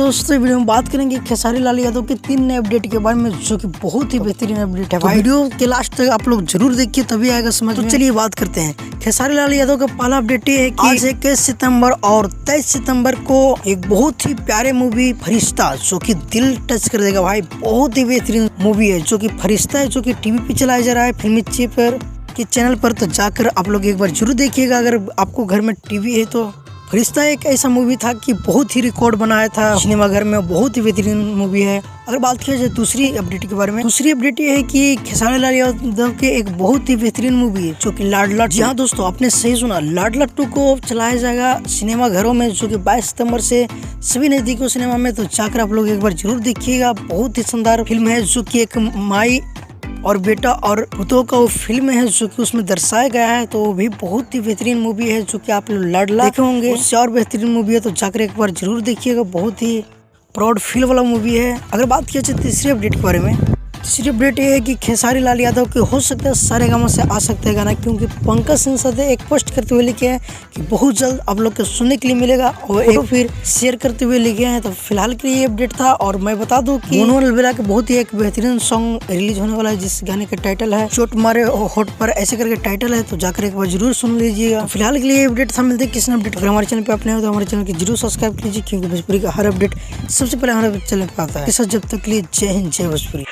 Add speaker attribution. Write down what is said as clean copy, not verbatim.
Speaker 1: दोस्तों वीडियो में बात करेंगे खेसारी लाल यादव के 3 नए अपडेट के बारे में, जो कि बहुत ही बेहतरीन अपडेट है। तो वीडियो के लास्ट तक आप लोग जरूर देखिए, तभी आएगा समझ में। तो चलिए बात करते हैं। खेसारी लाल यादव का पहला अपडेट ये है कि आज 21 सितंबर और 23 सितंबर को एक बहुत ही प्यारे मूवी फरिश्ता, जो कि दिल टच कर देगा भाई। बहुत ही बेहतरीन मूवी है जो कि फरिश्ता है, जो कि टीवी पे चलाया जा रहा है फिल्मी पर के चैनल पर। तो जाकर आप लोग एक बार जरूर देखिएगा अगर आपको घर में टीवी है तो। फरिश्ता एक ऐसा मूवी था कि बहुत ही रिकॉर्ड बनाया था सिनेमा घर में, बहुत ही बेहतरीन मूवी है। अगर बात किया जाए दूसरी अपडेट के बारे में, दूसरी अपडेट ये है कि खेसारी लाल यादव के एक बहुत ही बेहतरीन मूवी है जो कि लाडला। जी हाँ दोस्तों, आपने सही सुना, लाडला 2 को चलाया जाएगा सिनेमा घरों में, जो कि 22 सितंबर से सभी नजदीकी सिनेमा में। तो जाकर आप लोग एक बार जरूर देखिएगा। बहुत ही शानदार फिल्म है, जो की एक माई और बेटा और पुतों का वो फिल्म है, जो कि उसमें दर्शाया गया है। तो वो भी बहुत ही बेहतरीन मूवी है, जो कि आप लोग लाडला देखे होंगे। उससे और बेहतरीन मूवी है, तो जाकर एक बार जरूर देखिएगा। बहुत ही प्राउड फील वाला मूवी है। अगर बात किया जाए तीसरी अपडेट के बारे में, तीसरी अपडेट ये है कि खेसारी लाल यादव के हो सकता है सारेगामा से आ सकता है गाना, क्योंकि पंकज सिंह सदे एक पोस्ट करते हुए लिखे हैं कि बहुत जल्द आप लोग को सुनने के लिए मिलेगा, और एक फिर शेयर करते हुए लिखे हैं। तो फिलहाल के लिए ये अपडेट था। और मैं बता दूं कि मोनू अलवेरा के बहुत ही एक बेहतरीन सॉन्ग रिलीज होने वाला है, जिस गाने का टाइटल है चोट मारे होठ पर, ऐसे करके टाइटल है। तो जाकर एक बार जरूर सुन लीजिएगा। फिलहाल के लिए ये अपडेट था। मिलते हैं किसी अपडेट। अगर हमारे चैनल पे अपने हो तो हमारे चैनल को जरूर सब्सक्राइब कीजिए, क्योंकि भोजपुरी का हर अपडेट सबसे पहले हमारे चैनल पर आता है। जब तक के लिए जय हिंद, जय भोजपुरी।